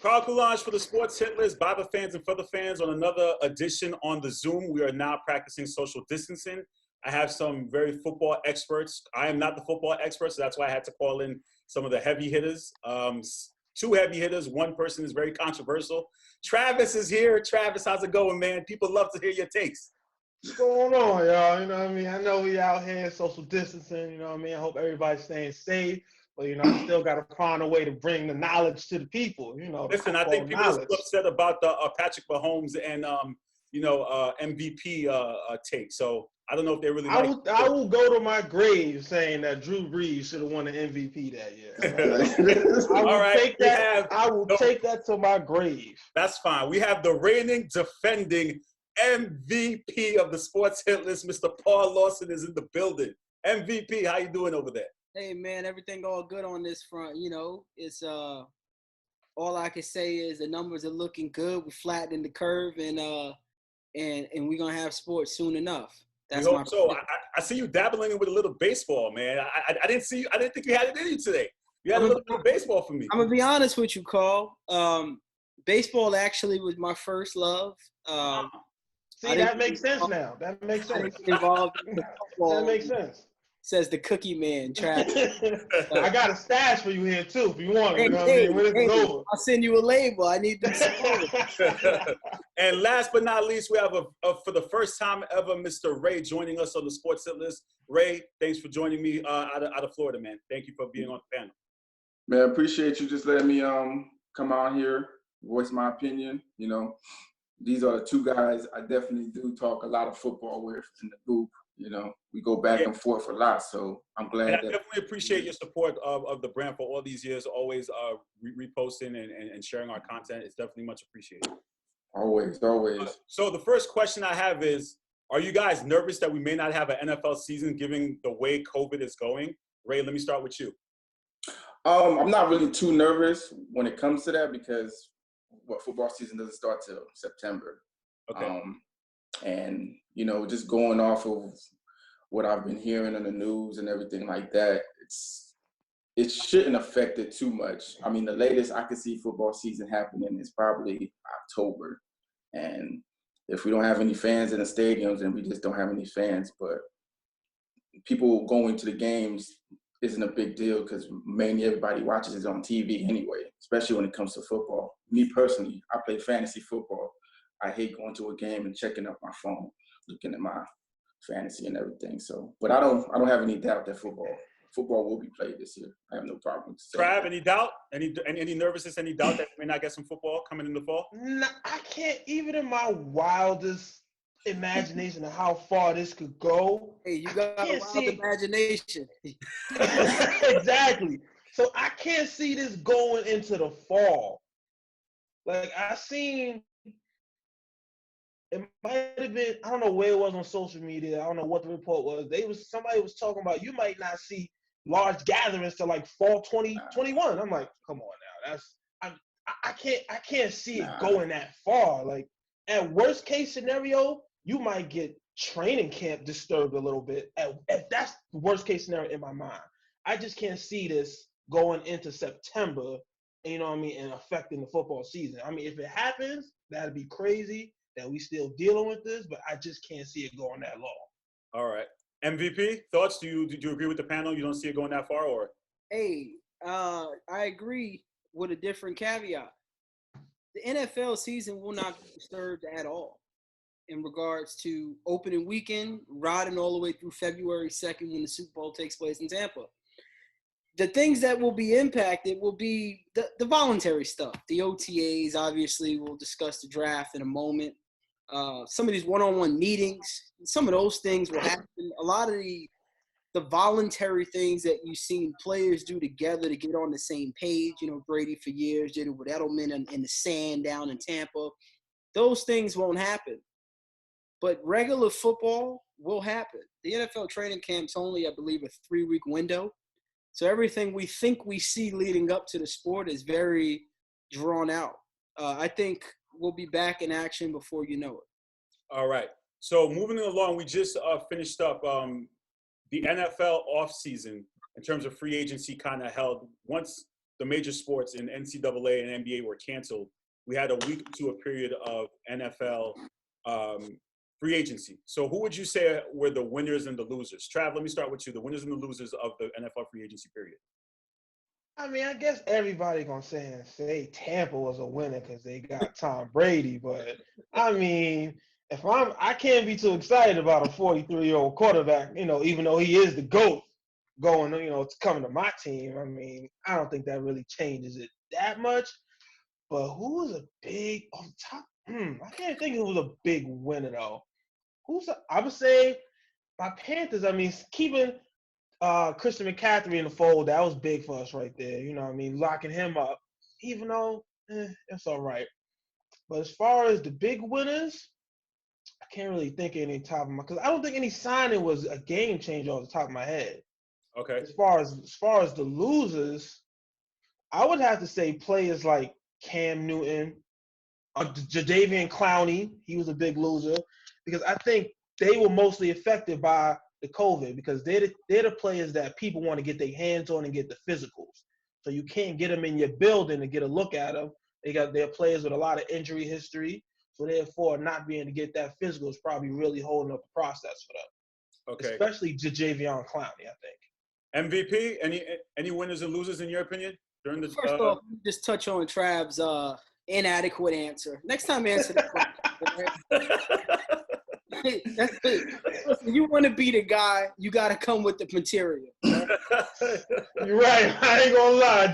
Carl Coulange for the Sports Hit List, Bible fans and further fans on another edition on the Zoom. We are now practicing social distancing. I have some very football experts. I am not the football expert, so that's why I had to call in some of the heavy hitters. Two heavy hitters. One person is very controversial. Travis is here. Travis, how's it going, man? People love to hear your takes. What's going on, y'all? You know what I mean? I know we out here social distancing, you know what I mean? I hope everybody's staying safe. But, I still got to find a way to bring the knowledge to the people, Listen, I think people are still upset about the Patrick Mahomes and, MVP take. So I don't know if they really I will go to my grave saying that Drew Brees should have won the MVP that year. I will take that to my grave. That's fine. We have the reigning, defending MVP of the Sports Hit List, Mr. Paul Lawson, is in the building. MVP, how you doing over there? Hey man, everything all good on this front. It's all I can say is the numbers are looking good. We're flattening the curve, and we're gonna have sports soon enough. That's my so. I see you dabbling with a little baseball, man. I didn't see you. I didn't think you had it in you today. You had a little bit of baseball for me. I'm gonna be honest with you, Carl. Baseball actually was my first love. See, that makes sense now. That makes sense. Involved in football. That makes sense. Says the Cookie Man, Travis. I got a stash for you here too, if you want it. When it's over. I'll send you a label. I need this. And last but not least, we have for the first time ever, Mr. Ray joining us on the Sports Hit List. Ray, thanks for joining me out of Florida, man. Thank you for being on the panel. Man, I appreciate you just letting me come out here, voice my opinion. These are the two guys I definitely do talk a lot of football with in the group. We go back and forth a lot, so I'm glad. And I definitely appreciate your support of the brand for all these years, always reposting and sharing our content. It's definitely much appreciated. Always. So the first question I have is, are you guys nervous that we may not have an NFL season given the way COVID is going? Ray, let me start with you. I'm not really too nervous when it comes to that because football season doesn't start till September. Okay. And, just going off of what I've been hearing on the news and everything like that, it shouldn't affect it too much. I mean, the latest I could see football season happening is probably October. And if we don't have any fans in the stadiums, then we just don't have any fans. But people going to the games isn't a big deal because mainly everybody watches it on TV anyway, especially when it comes to football. Me personally, I play fantasy football. I hate going to a game and checking up my phone, looking at my fantasy and everything. So, but I don't have any doubt that football will be played this year. I have no problem. Trav, any doubt? Any nervousness? Any doubt that we may not get some football coming in the fall? No, I can't. Even in my wildest imagination of how far this could go. Hey, you got a wild imagination. Exactly. So I can't see this going into the fall. Like I seen. It might have been, I don't know where it was on social media. I don't know what the report was. Somebody was talking about you might not see large gatherings till like fall 2021. I'm like, come on now. I can't see it going that far. Like at worst case scenario, you might get training camp disturbed a little bit. If that's the worst case scenario in my mind. I just can't see this going into September, and affecting the football season. I mean, if it happens, that'd be crazy. That we still dealing with this, but I just can't see it going that long. All right. MVP, thoughts? Do you agree with the panel? You don't see it going that far, or? Hey, I agree with a different caveat. The NFL season will not be disturbed at all in regards to opening weekend, riding all the way through February 2nd when the Super Bowl takes place in Tampa. The things that will be impacted will be the voluntary stuff. The OTAs, obviously, we'll discuss the draft in a moment. Some of these one-on-one meetings, some of those things will happen. A lot of the voluntary things that you've seen players do together to get on the same page. Brady for years did it with Edelman in the sand down in Tampa. Those things won't happen. But regular football will happen. The NFL training camp's only, I believe, a 3-week window. So everything we think we see leading up to the sport is very drawn out. I think we'll be back in action before you know it. All right. So moving along, we just finished up the NFL offseason in terms of free agency kind of held. Once the major sports in NCAA and NBA were canceled, we had a week to a period of NFL free agency. So who would you say were the winners and the losers? Trav, let me start with you. The winners and the losers of the NFL free agency period. I mean, I guess everybody gonna say Tampa was a winner because they got Tom Brady, but I mean, I can't be too excited about a 43-year-old quarterback, even though he is the GOAT going, to coming to my team. I mean, I don't think that really changes it that much. But who was a big on top? I can't think who was a big winner though. I would say my Panthers. I mean, keeping Christian McCaffrey in the fold, that was big for us right there. You know what I mean? Locking him up, even though it's all right. But as far as the big winners, I can't really think of any top of my, because I don't think any signing was a game changer off the top of my head. Okay. As far as the losers, I would have to say players like Cam Newton, Jadeveon Clowney, he was a big loser because I think they were mostly affected by the COVID because they're the players that people want to get their hands on and get the physicals. So you can't get them in your building to get a look at them. They're players with a lot of injury history. So therefore, not being able to get that physical is probably really holding up the process for them. Okay. Especially Jadeveon Clowney, I think. MVP? Any winners and losers in your opinion during the? First off, just touch on Trav's inadequate answer. Next time, answer the question. That's it. Listen, you want to be the guy, you got to come with the material. Right? You're right. I ain't gonna lie.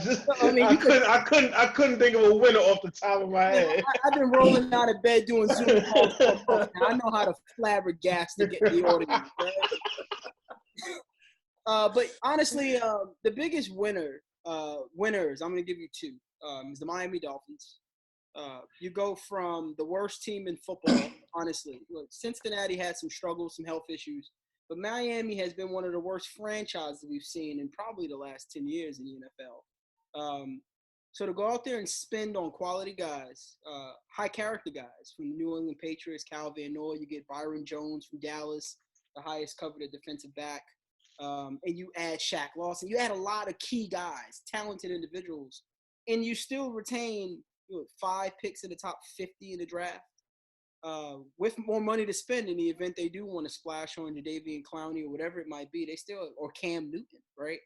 I couldn't think of a winner off the top of my head. I've been rolling out of bed doing Zoom calls. I know how to flabbergast to get the audience. Right? But honestly, the biggest winners, I'm going to give you two, is the Miami Dolphins. You go from the worst team in football, honestly. Look, Cincinnati had some struggles, some health issues, but Miami has been one of the worst franchises we've seen in probably the last 10 years in the NFL. So to go out there and spend on quality guys, high character guys from the New England Patriots, Cal Van Noy, you get Byron Jones from Dallas, the highest coveted defensive back, and you add Shaq Lawson. You add a lot of key guys, talented individuals, and you still retain 5 picks in the top 50 in the draft, with more money to spend in the event they do want to splash on Jadeveon Clowney or whatever it might be. They still, or Cam Newton, right?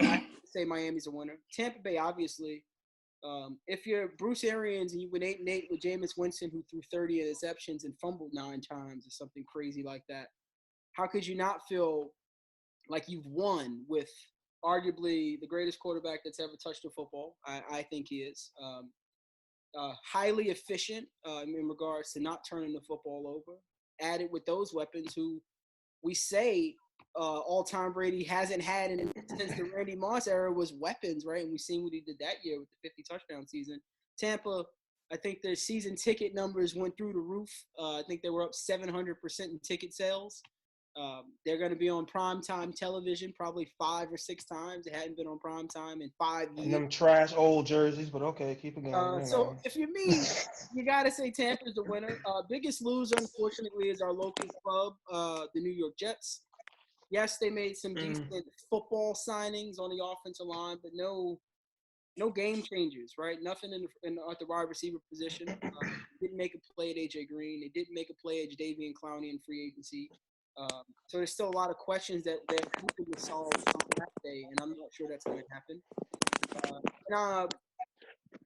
I say Miami's a winner. Tampa Bay, obviously. If you're Bruce Arians and you went 8-8 with Jameis Winston, who threw 30 interceptions and fumbled 9 times or something crazy like that, how could you not feel like you've won with arguably the greatest quarterback that's ever touched a football? I think he is. Highly efficient in regards to not turning the football over. Added with those weapons who we say all Tom Brady hasn't had since the Randy Moss era was weapons, right? And we've seen what he did that year with the 50 touchdown season. Tampa, I think their season ticket numbers went through the roof. I think they were up 700% in ticket sales. They're going to be on primetime television probably 5 or 6 times. They hadn't been on primetime in 5 years. And them trash old jerseys, but okay, keep it going. So if you're me, you got to say Tampa's the winner. Biggest loser, unfortunately, is our local club, the New York Jets. Yes, they made some decent football signings on the offensive line, but no game changers, right? Nothing at the wide receiver position. Didn't make a play at A.J. Green. They didn't make a play at Jadeveon Clowney in free agency. So there's still a lot of questions that hoping to solve on that day, and I'm not sure that's going to happen.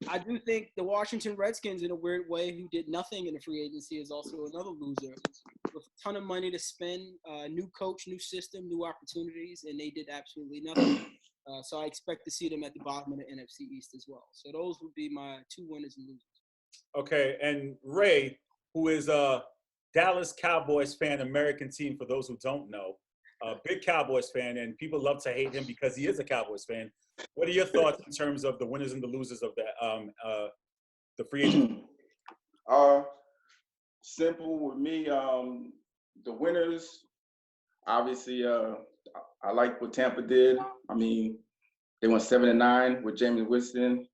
I do think the Washington Redskins, in a weird way, who did nothing in the free agency, is also another loser. With a ton of money to spend, new coach, new system, new opportunities, and they did absolutely nothing. So I expect to see them at the bottom of the NFC East as well. So those would be my 2 winners and losers. Okay, and Ray, who is a Dallas Cowboys fan, American team, for those who don't know, a big Cowboys fan, and people love to hate him because he is a Cowboys fan. What are your thoughts in terms of the winners and the losers of the free agent? Simple with me. The winners, obviously, I like what Tampa did. I mean, they went 7-9 with Jameis Winston.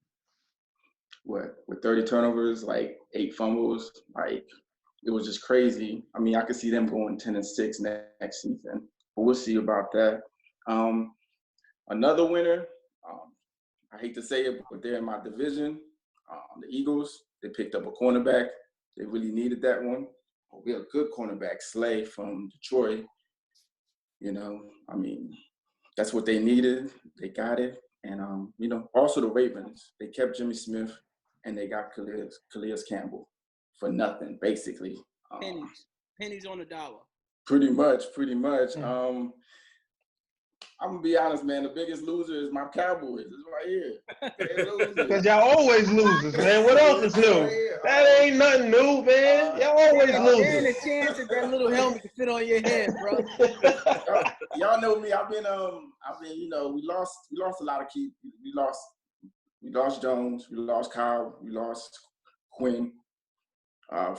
With 30 turnovers, like 8 fumbles, like it was just crazy. I mean, I could see them going 10-6 next season, but we'll see about that. Another winner, I hate to say it, but they're in my division. The Eagles, they picked up a cornerback. They really needed that one. We have a good cornerback, Slay from Detroit. You know, I mean, that's what they needed. They got it. And, you know, also the Ravens, they kept Jimmy Smith and they got Calais Campbell for nothing, basically. Pennies on the dollar. Pretty much. Mm. I'm going to be honest, man. The biggest loser is my Cowboys. It's right here. They're losers. Because y'all always losers, man. What else is new? That ain't nothing new, man. Y'all always There's losers. a chance that that little helmet can fit on your head, bro. Y'all know me. I've been, you know, we lost a lot of key. We lost Jones. We lost Kyle. We lost Quinn.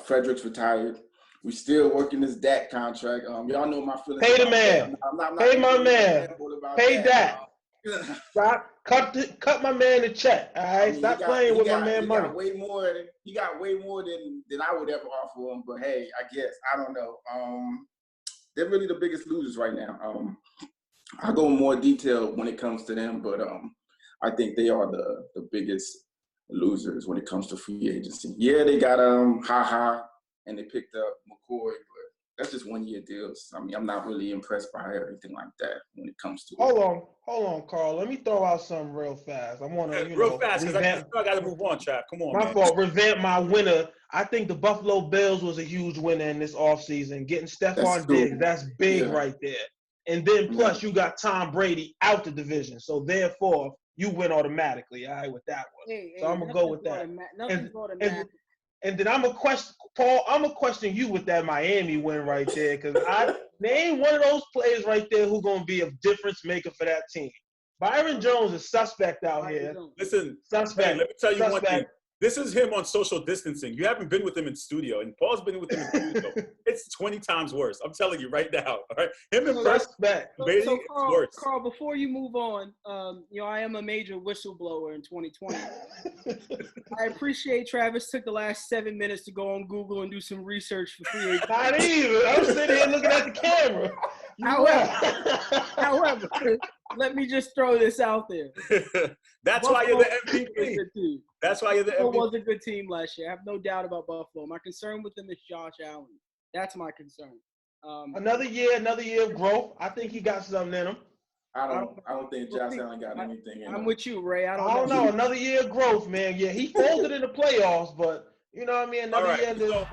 Fredericks retired. We still working this Dak contract. Y'all know my feelings. Pay the man. Pay my man. Pay Dak. Stop. Cut my man a check. All right. I mean, stop playing with my man money. He got way more than I would ever offer him. But hey, I guess I don't know. They're really the biggest losers right now. I'll go in more detail when it comes to them, but I think they are the biggest losers when it comes to free agency. Yeah, they got and they picked up McCoy, but that's just 1-year deals. I mean, I'm not really impressed by anything like that when it comes to Hold on, Carl. Let me throw out something real fast. I want to, real fast, because I got to move on, Trap. Come on, my fault. Revamp my winner. I think the Buffalo Bills was a huge winner in this offseason. Getting Stephon Diggs, that's big right there. And then plus you got Tom Brady out the division. So therefore, you win automatically, all right, with that one. So I'm going to go with that. And then I'm going to question, Paul, question you with that Miami win right there, because they ain't one of those players right there who going to be a difference maker for that team. Byron Jones is suspect out here. Listen, suspect. Hey, let me tell you one thing. This is him on social distancing. You haven't been with him in studio, and Paul's been with him in studio. It's 20 times worse. I'm telling you right now. All right, him in person, so Carl, before you move on, you know, I am a major whistleblower in 2020. I appreciate Travis took the last 7 minutes to go on Google and do some research for free agents. Not even. I'm sitting here looking at the camera. However, let me just throw this out there. That's why you're the MVP. That's why you're the MVP. Buffalo was a good team last year. I have no doubt about Buffalo. My concern with them is Josh Allen. That's my concern. Another year of growth. I think he got something in him. I don't think Josh Allen got anything in him. I'm with you, Ray. I don't know. Another year of growth, man. Yeah, he folded in the playoffs, but you know what I mean? Another year.